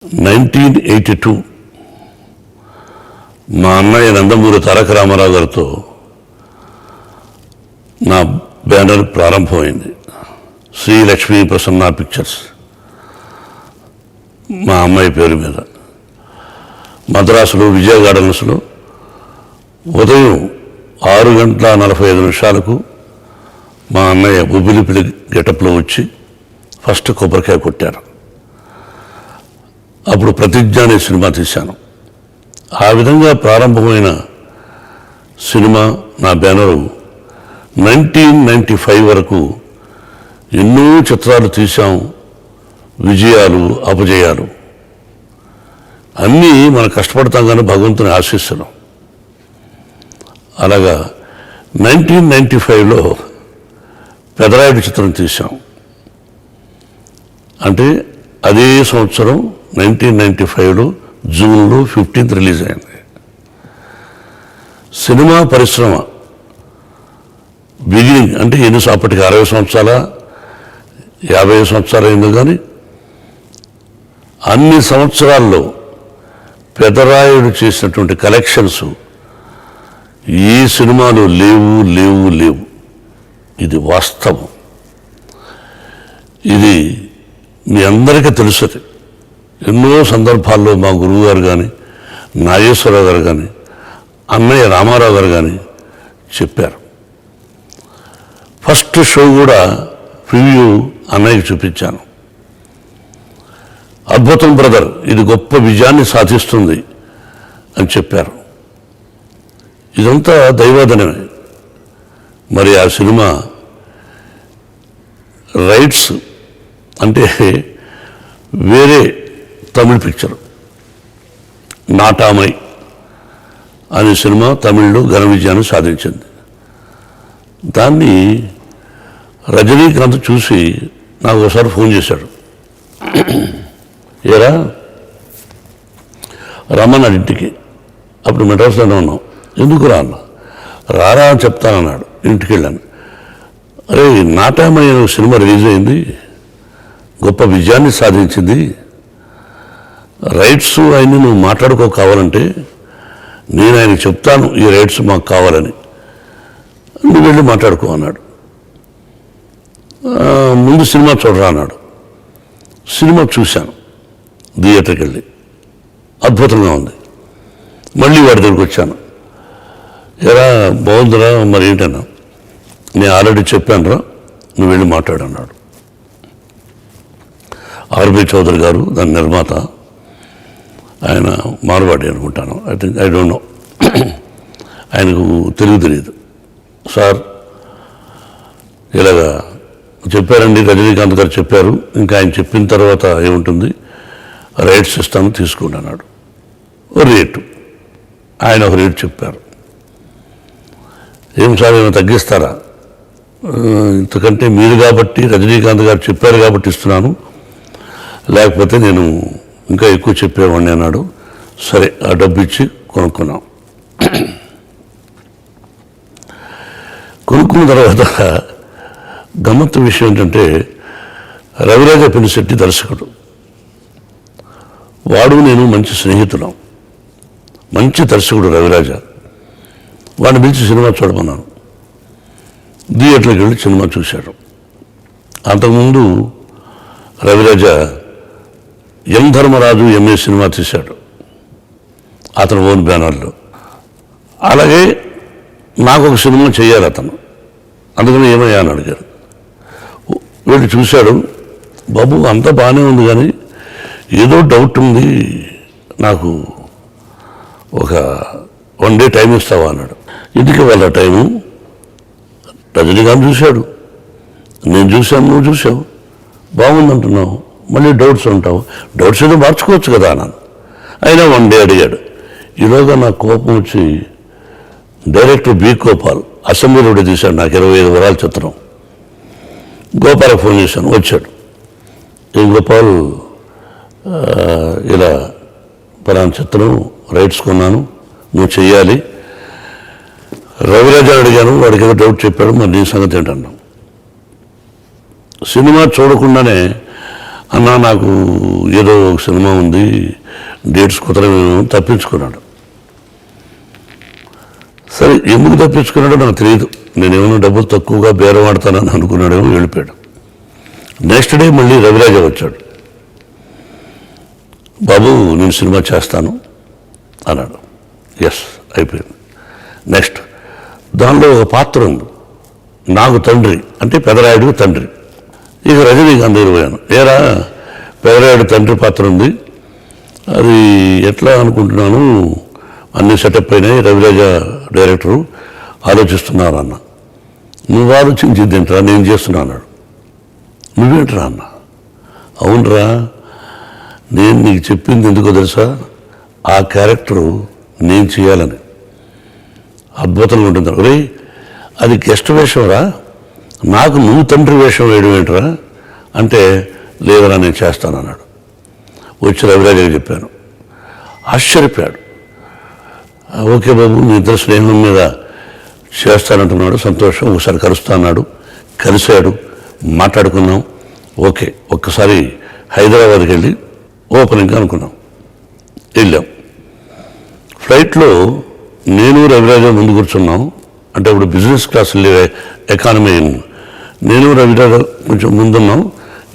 1982 మా అన్నయ్య నందమూరి తారక రామారావు గారితో నా బ్యానర్ ప్రారంభమైంది. శ్రీ లక్ష్మీ ప్రసన్న పిక్చర్స్ మా అమ్మాయి పేరు మీద మద్రాసులో విజయ గార్డెన్స్లో ఉదయం 6:45 మా అన్నయ్య బుబ్బిలిపిడి గెటప్లో వచ్చి ఫస్ట్ కొబ్బరికాయ కొట్టారు. అప్పుడు ప్రతిజ్ఞ అనే సినిమా తీశాను. ఆ విధంగా ప్రారంభమైన సినిమా నా బ్యానరు 1995 వరకు ఎన్నో చిత్రాలు తీశాం. విజయాలు అపజయాలు అన్నీ మనం కష్టపడతాం కానీ భగవంతుని ఆశీస్సులు. అలాగా 1995లో పెదరాయుడు చిత్రం తీశాం. అంటే అదే సంవత్సరం 1995లో జూన్లో 15th రిలీజ్ అయింది. సినిమా పరిశ్రమ బిగినింగ్ అంటే అప్పటికి 60 సంవత్సరాల 50 సంవత్సరాలు అయిందో కానీ అన్ని సంవత్సరాల్లో పెదరాయుడు చేసినటువంటి కలెక్షన్స్ ఏ సినిమాలో లేవు లేవు లేవు. ఇది వాస్తవం. ఇది మీ అందరికీ తెలుసుది. ఎన్నో సందర్భాల్లో మా గురువు గారు కానీ నాగేశ్వరరావు గారు కానీ అన్నయ్య రామారావు గారు కానీ చెప్పారు. ఫస్ట్ షో కూడా ప్రివ్యూ అన్నయ్యకి చూపించాను. అద్భుతం బ్రదర్, ఇది గొప్ప విజయాన్ని సాధిస్తుంది అని చెప్పారు. ఇదంతా దైవాధనమే. మరి ఆ సినిమా రైట్స్ అంటే వేరే తమిళ్ పిక్చర్ నాటామై అనే సినిమా తమిళ్లో ఘన విజయాన్ని సాధించింది. దాన్ని రజనీకాంత్ చూసి నాకు ఒకసారి ఫోన్ చేశాడు. ఏరా రమ్మన్నాడు ఇంటికి. అప్పుడు మెడ్రాస్లోనే ఉన్నాం. ఎందుకు రా అన్న? రారా అని చెప్తానన్నాడు. ఇంటికి వెళ్ళాను. అరే నాటామై సినిమా రిలీజ్ అయింది, గొప్ప విజయాన్ని సాధించింది. రైట్స్ ఆయన్ని నువ్వు మాట్లాడుకో కావాలంటే నేను ఆయనకి చెప్తాను ఈ రైట్స్ మాకు కావాలని, నువ్వు వెళ్ళి మాట్లాడుకో అన్నాడు. ముందు సినిమా చూడరా అన్నాడు. సినిమా చూశాను థియేటర్కి వెళ్ళి. అద్భుతంగా ఉంది. మళ్ళీ వాడి దగ్గరికి వచ్చాను. ఎరా బాగుందిరా, మరి ఏంటన్నా? నేను ఆల్రెడీ చెప్పాను రా, నువ్వు వెళ్ళి మాట్లాడు అన్నాడు. ఆర్బి చౌదరి గారు దాని నిర్మాత, ఆయన మార్వాడి అనుకుంటాను. ఐ డోంట్ నో, ఆయనకు తెలుగు తెలియదు. సార్ ఇలాగా చెప్పారండి, రజనీకాంత్ గారు చెప్పారు, ఇంకా ఆయన చెప్పిన తర్వాత ఏముంటుంది, రైట్స్ ఇస్తాను తీసుకోండి అన్నాడు. ఓ రేటు ఆయన ఒక రేటు చెప్పారు. ఏం సార్ ఏమైనా తగ్గిస్తారా? ఇంతకంటే మీరు కాబట్టి రజనీకాంత్ గారు చెప్పారు కాబట్టి ఇస్తున్నాను, లేకపోతే నేను ఇంకా ఎక్కువ చెప్పేవాడిని అన్నాడు. సరే ఆ డబ్బు ఇచ్చి కొనుక్కున్నాం. కొనుక్కున్న తర్వాత గమ్మత్తు విషయం ఏంటంటే రవిరాజ పెనిశెట్టి దర్శకుడు, వాడు నేను మంచి స్నేహితులం. మంచి దర్శకుడు రవిరాజ. వాడిని పిలిచి సినిమా చూడమన్నాను. థియేటర్కి వెళ్ళి సినిమా చూశాడు. అంతకుముందు రవిరాజ ఎం ధర్మరాజు ఎంఏ సినిమా తీశాడు అతను ఓన్ బ్యానర్లో. అలాగే నాకు ఒక సినిమా చేయాలి అతను, అందుకని ఏమయ్యా అని అడిగారు. వీళ్ళు చూశాడు. బాబు అంతా బాగానే ఉంది కానీ ఏదో డౌట్ ఉంది, నాకు ఒక 1 డే టైం ఇస్తావా అన్నాడు. ఇంటికి వాళ్ళ టైము. రజనీకాంత్ చూశాడు, నేను చూశాను, నువ్వు చూసావు, బాగుందంటున్నావు, మళ్ళీ డౌట్స్ ఉంటావు, డౌట్స్ ఏదో మార్చుకోవచ్చు కదా అన్నాను. అయినా 1 డే అడిగాడు. ఈలోగా నాకు కోపం వచ్చి డైరెక్టర్ బి గోపాల్ అసెంబ్లీలో తీశాడు నాకు 25 వరాల చిత్రం. గోపాలకు ఫోన్ చేశాను, వచ్చాడు. ఏ గోపాల్, ఇలా పలానా చిత్రం రైట్స్ కొన్నాను, నువ్వు చెయ్యాలి. రవిరాజా అడిగాను, వాడికి ఏదో డౌట్ చెప్పాడు, మరి నీ సంగతి ఏంటన్నాం. సినిమా చూడకుండానే అన్నా నాకు ఏదో ఒక సినిమా ఉంది, డేట్స్ కుదరమేమో తప్పించుకున్నాడు. సరే, ఎందుకు తప్పించుకున్నాడో నాకు తెలియదు. నేనేమైనా డబ్బులు తక్కువగా బేరం ఆడతానని అనుకున్నాడేమో, వెళ్ళిపోయాడు. నెక్స్ట్ డే మళ్ళీ రవిరాజ వచ్చాడు. బాబు నేను సినిమా చేస్తాను అన్నాడు. ఎస్, అయిపోయింది. నెక్స్ట్ దానిలో ఒక పాత్ర ఉంది, నాకు తండ్రి అంటే పెదరాయుడు తండ్రి. ఇక రజనీకాంత్ దగ్గర పోయాను. ఏరా పెదరాయుడు తండ్రి పాత్ర ఉంది, అది ఎట్లా అనుకుంటున్నాను, అన్ని సెటప్ అయినాయి, రవిరాజ డైరెక్టరు ఆలోచిస్తున్నారు అన్న. నువ్వు ఆలోచించిద్దేంట్రా, నేను చేస్తున్నా అన్నాడు. నువ్వేంట్రా అన్న. అవునరా, నేను నీకు చెప్పింది ఎందుకో తెలుసా, ఆ క్యారెక్టరు నేను చేయాలని. అద్భుతంగా ఉంటుంది. ఒరే అది గెస్ట్ వేషం రా, నాకు నువ్వు తండ్రి వేషం వేయడం ఏంట్రా అంటే, లేదరా నేను చేస్తానన్నాడు. వచ్చి రవిరాజకి చెప్పాను. ఆశ్చర్యపోయాడు. ఓకే బాబు, మీ ఇద్దరు స్నేహం మీద చేస్తానంటున్నాడు, సంతోషం, ఒకసారి కలుస్తా అన్నాడు. కలిశాడు, మాట్లాడుకున్నాం. ఓకే, ఒక్కసారి హైదరాబాద్కి వెళ్ళి ఓపెనింగ్ అనుకున్నాం. వెళ్ళాం. ఫ్లైట్లో నేను రవిరాజ ముందు కూర్చున్నాం. అంటే ఇప్పుడు బిజినెస్ క్లాస్ ఎకానమీ, నేను రవిరాజ కొంచెం ముందున్నాం,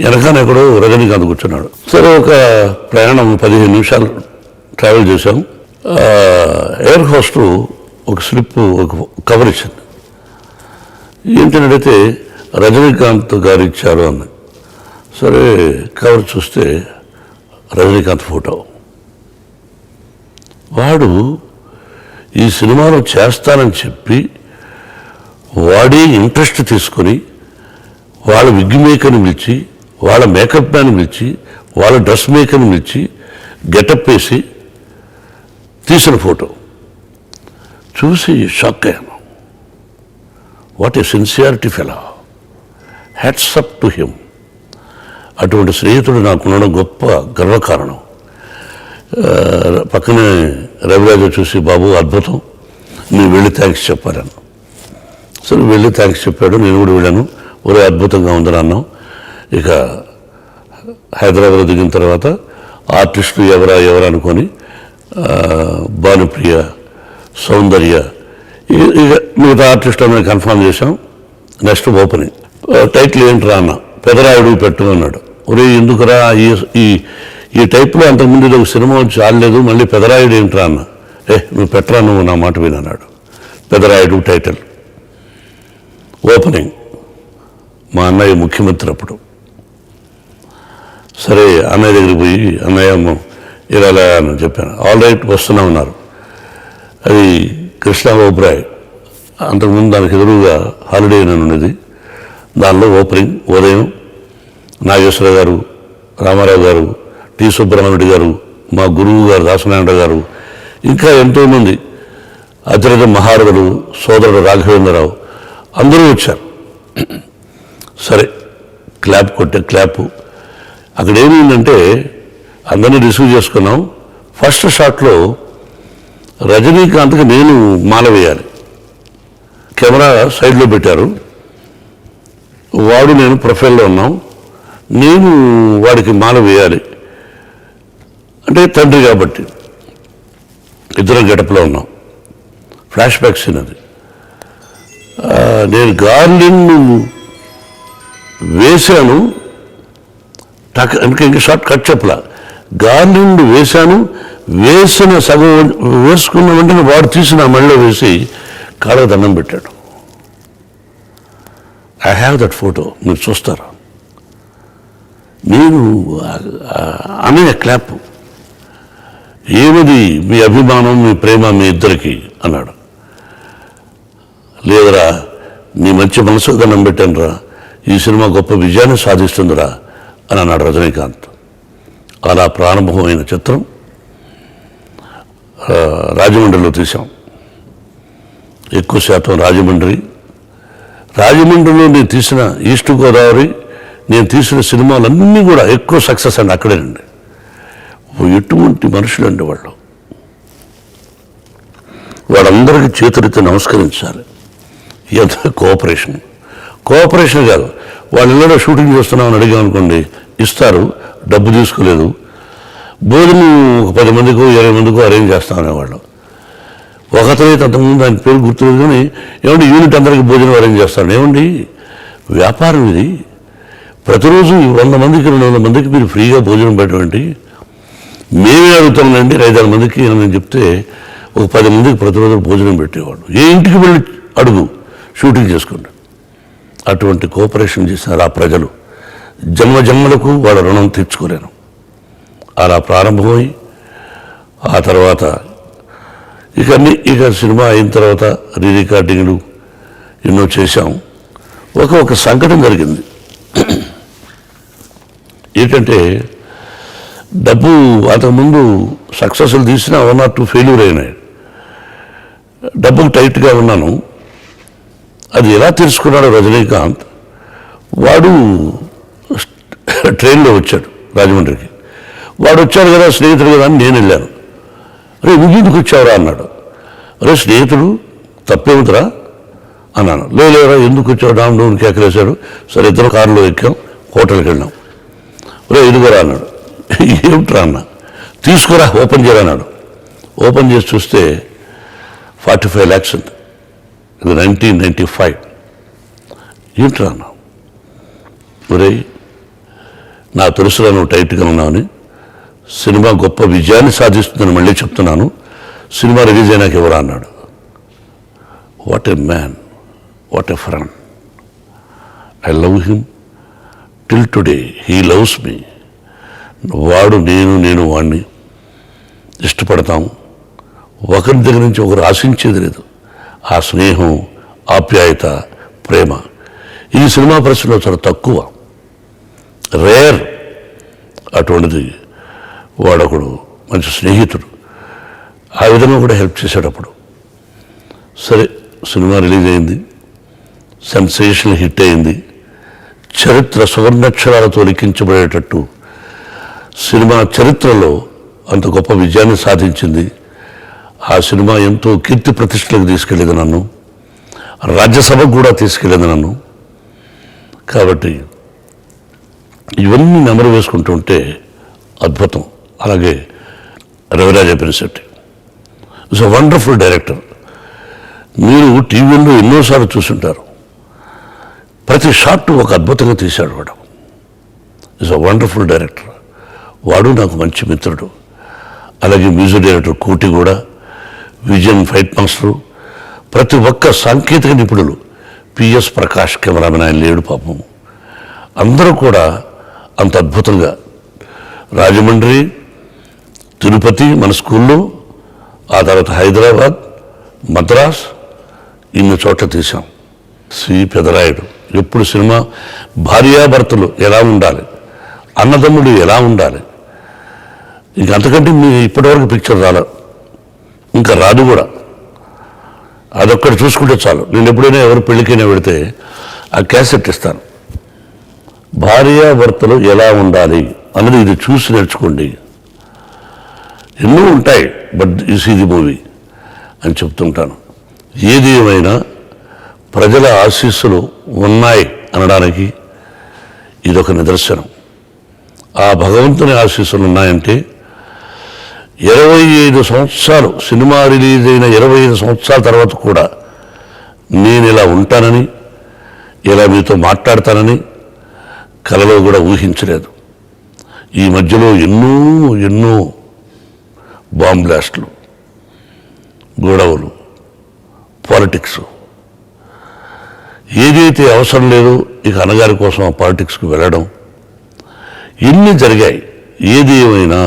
వెనకాల ఎక్కడో రజనీకాంత్ కూర్చున్నాడు. సరే, ఒక ప్రయాణం 15 నిమిషాలు ట్రావెల్ చేశాం. ఎయిర్ హోస్ట్ ఒక స్లిప్, ఒక కవర్ ఇచ్చింది. ఏంటని అడిగితే రజనీకాంత్ గారు ఇచ్చారు అన్న. సరే, కవర్ చూస్తే రజనీకాంత్ ఫోటో. వాడు ఈ సినిమాలో చేస్తానని చెప్పి వాడే ఇంట్రెస్ట్ తీసుకొని వాళ్ళ విగ్ మేకర్ని పిలిచి, వాళ్ళ మేకప్ మ్యాన్ పిలిచి, వాళ్ళ డ్రెస్ మేకర్ని పిలిచి గెటప్ వేసి తీసిన ఫోటో చూసి షాక్ అయ్యాను. What a sincerity fellow, hats up to him. అటువంటి స్నేహితుడు నాకున్న గొప్ప గర్వకారణం. పక్కనే రవిరాజు చూసి, బాబు అద్భుతం, నేను వెళ్ళి థ్యాంక్స్ చెప్పాను. సరే, వెళ్ళి థ్యాంక్స్ చెప్పాడు, నేను కూడా వెళ్ళాను. ఒరే అద్భుతంగా ఉందని అన్నాం. ఇక హైదరాబాద్ దిగిన తర్వాత ఆర్టిస్టులు ఎవరా అనుకొని భానుప్రియ, సౌందర్య, ఇక మిగతా ఆర్టిస్టులను కన్ఫర్మ్ చేశాం. Next opening. టైటిల్ ఏంట్రా అన్న. పెదరాయుడు పెట్టు అన్నాడు. ఒరే ఎందుకురా, ఈ టైప్లో అంతకుముందు ఇది ఒక సినిమా వచ్చి ఆడలేదు, మళ్ళీ పెదరాయుడు ఏంట్రా అన్న. నువ్వు పెట్టరా, నువ్వు నా మాట వినన్నాడు. పెదరాయుడు టైటిల్. ఓపెనింగ్. మా అన్నయ్య ముఖ్యమంత్రి అప్పుడు. సరే, అన్నయ్య దగ్గరికి పోయి, అన్నయ్య ఇలా అని చెప్పాను. ఆల్ రైట్ వస్తున్నా ఉన్నారు. అది కృష్ణ ఓబ్రాయ్, అంతకుముందు దానికి ఎదురుగా హాలిడే అని ఉన్నది. దానిలో ఓపెనింగ్. ఉదయం నాగేశ్వర గారు, రామారావు గారు, టి సుబ్రహ్మణ్యుడు గారు, మా గురువు గారు దాసనారాయణ గారు, ఇంకా ఎంతోమంది అతిరథ మహారథులు, సోదరుడు రాఘవేంద్రరావు అందరూ వచ్చారు. సరే, క్లాప్ కొట్టే క్లాపు. అక్కడ ఏమైందంటే అందరినీ రిసీవ్ చేసుకున్నాం. ఫస్ట్ షాట్లో రజనీకాంత్కి నేను మాల వేయాలి. కెమెరా సైడ్లో పెట్టారు. వాడు నేను ప్రొఫైల్లో ఉన్నాం. నేను వాడికి మాల వేయాలి అంటే తండ్రి కాబట్టి ఇద్దరం గెటప్లో ఉన్నాం. ఫ్లాష్ బ్యాక్ సీన్ అది. నేను గార్లింగ్ వేశాను, ఇంకా షార్ట్ కట్ చెప్పలా. గార్లింగ్ వేశాను, వేసిన సగం వేసుకున్న వెంటనే వాడు తీసిన మళ్ళీ వేసి కాళ్ళకు దండం పెట్టాడు. ఐ హ్యావ్ దట్ ఫోటో, మీరు చూస్తారా. నేను అనే క్లాప్. ఏమిది మీ అభిమానం, మీ ప్రేమ మీ ఇద్దరికి అన్నాడు. లేదురా, నీ మంచి మనసు దండం పెట్టాను రా, ఈ సినిమా గొప్ప విజయాన్ని సాధిస్తుందిరా అని అన్నాడు రజనీకాంత్. అలా ప్రారంభమైన చిత్రం రాజమండ్రిలో తీసాం. ఎక్కువ శాతం రాజమండ్రిలో నేను తీసిన ఈస్ట్ గోదావరి, నేను తీసిన సినిమాలన్నీ కూడా ఎక్కువ సక్సెస్ అండి అక్కడేనండి. ఎటువంటి మనుషులండి వాళ్ళు. వాళ్ళందరికీ చేతులెత్తి నమస్కరించాలి. ఎంత కోఆపరేషన్ కాదు. వాళ్ళ ఇళ్ళలో షూటింగ్ చేస్తున్నామని అడిగామనుకోండి, ఇస్తారు, డబ్బు తీసుకోలేదు. భోజనం ఒక 10 మందికో 20 మందికో అరేంజ్ చేస్తాం అనేవాళ్ళు. ఒకతనైతే అంతకుముందు ఆయన పేరు గుర్తులేదు, కానీ ఏమండి యూనిట్ అందరికీ భోజనం అరేంజ్ చేస్తాను. ఏమండి వ్యాపారం ఇది, ప్రతిరోజు 100 మందికి 200 మందికి మీరు ఫ్రీగా భోజనం పెట్టండి, మేమే అడుగుతామండి 5-6 మందికి అని చెప్తే ఒక 10 మందికి ప్రతిరోజు భోజనం పెట్టేవాడు. ఏ ఇంటికి వెళ్ళి అడుగు, షూటింగ్ చేసుకోండి. అటువంటి కోఆపరేషన్ చేసినారు ఆ ప్రజలు. జన్మలకు వాళ్ళ రుణం తీర్చుకోలేను. అలా ప్రారంభమై ఆ తర్వాత ఇక సినిమా అయిన తర్వాత రికార్డింగ్లు ఎన్నో చేశాం. ఒక సంఘటన జరిగింది. ఏంటంటే డబ్బు అంతకుముందు సక్సెస్లు తీసిన 1 or 2 ఫెయిల్యూర్ అయినాయి. డబ్బుకు టైట్గా ఉన్నాను. అది ఎలా తెలుసుకున్నాడు రజనీకాంత్, వాడు ట్రైన్లో వచ్చాడు రాజమండ్రికి. వాడు వచ్చాడు కదా, స్నేహితుడు కదా అని నేను వెళ్ళాను. అరే నువ్వెందుకు వచ్చావురా అన్నాడు. అరే స్నేహితుడు తప్పేమిటిరా అన్నాను. లేరా ఎందుకు వచ్చావు, డౌన్ కేకలేశాడు. సరే ఇద్దరు కారులో ఎక్కాం, హోటల్కి వెళ్ళాం. రే ఇదిగోరా అన్నాడు. ఏమిట్రా అన్న. తీసుకురా ఓపెన్ చేయరన్నాడు. ఓపెన్ చేసి చూస్తే 45 lakhs ఉంది. ఇది 1995. ఏంట్రా అన్నా. ఒరే నా తెలుసురా నువ్వు టైట్గా ఉన్నావని, సినిమా గొప్ప విజయాన్ని సాధిస్తుందని మళ్ళీ చెప్తున్నాను, సినిమా రిలీజ్ అయినాక ఎవరా అన్నాడు. What a man, what a friend. I love him till today, he loves me. వాడు నేను వాడిని ఇష్టపడతాం. ఒకరి దగ్గర నుంచి ఒకరు ఆశించేది లేదు. ఆ స్నేహం, ఆప్యాయత, ప్రేమ ఈ సినిమా పరిస్థితిలో చాలా తక్కువ, రేర్. అటువంటిది వాడొకడు మంచి స్నేహితుడు. ఆ విధంగా కూడా హెల్ప్ చేసేటప్పుడు. సరే సినిమా రిలీజ్ అయింది, సెన్సేషనల్ హిట్ అయింది. చరిత్ర సువర్ణాక్షరాలతో లిఖించబడేటట్టు సినిమా చరిత్రలో అంత గొప్ప విజయాన్ని సాధించింది. ఆ సినిమా ఎంతో కీర్తి ప్రతిష్టలకు తీసుకెళ్ళేది నన్ను, రాజ్యసభకు కూడా తీసుకెళ్ళేది నన్ను. కాబట్టి ఇవన్నీ నెమరు వేసుకుంటూ ఉంటే అద్భుతం. అలాగే Ravi Raja Penisetti is a wonderful director. మీరు టీవీలో ఎన్నోసార్లు చూసుంటారు. ప్రతి షాట్ ఒక అద్భుతంగా తీశాడు వాడు. Is a wonderful director. వాడు నాకు మంచి మిత్రుడు. అలాగే మ్యూజిక్ డైరెక్టర్ కోటి కూడా, విజన్ ఫైట్ మాస్టరు, ప్రతి ఒక్క సాంకేతిక నిపుణులు, పిఎస్ ప్రకాష్ కెమెరామెన్, ఆయన లేడు పాపం, అందరూ కూడా అంత అద్భుతంగా. రాజమండ్రి, తిరుపతి మన స్కూల్లో, ఆ తర్వాత హైదరాబాద్, మద్రాస్, ఇన్ని చోట్ల తీసాం. సి పెదరాయుడు ఎప్పుడు సినిమా భార్యాభర్తలు ఎలా ఉండాలి, అన్నదమ్ముడు ఎలా ఉండాలి, ఇంక అంతకంటే మీ ఇప్పటివరకు పిక్చర్ రాలేదు, ఇంకా రాదు కూడా. అదొక్కటి చూసుకుంటే చాలు. నేను ఎప్పుడైనా ఎవరు పెళ్ళికైనా పెడితే ఆ క్యాసెట్ ఇస్తాను. భార్యాభర్తలు ఎలా ఉండాలి అన్నది ఇది చూసి నేర్చుకోండి. ఎన్నో ఉంటాయి, బట్ ఇస్ ఇది మూవీ అని చెప్తుంటాను. ఏది ఏమైనా ప్రజల ఆశీస్సులు ఉన్నాయి అనడానికి ఇదొక నిదర్శనం. ఆ భగవంతుని ఆశీస్సులు ఉన్నాయంటే 25 సంవత్సరాలు, సినిమా రిలీజ్ అయిన 25 సంవత్సరాల తర్వాత కూడా నేను ఇలా ఉంటానని, ఇలా మీతో మాట్లాడతానని కలలో కూడా ఊహించలేదు. ఈ మధ్యలో ఎన్నో బాంబ్ బ్లాస్ట్లు, గొడవలు, పాలిటిక్స్, ఏదైతే అవసరం లేదో ఇక అన్నగారి కోసం ఆ పాలిటిక్స్కి వెళ్ళడం, ఇన్ని జరిగాయి. ఏది ఏమైనా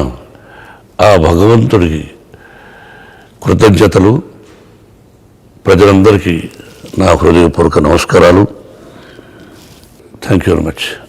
ఆ భగవంతుడికి కృతజ్ఞతలు. ప్రజలందరికీ నా హృదయపూర్వక నమస్కారాలు. Thank you very much.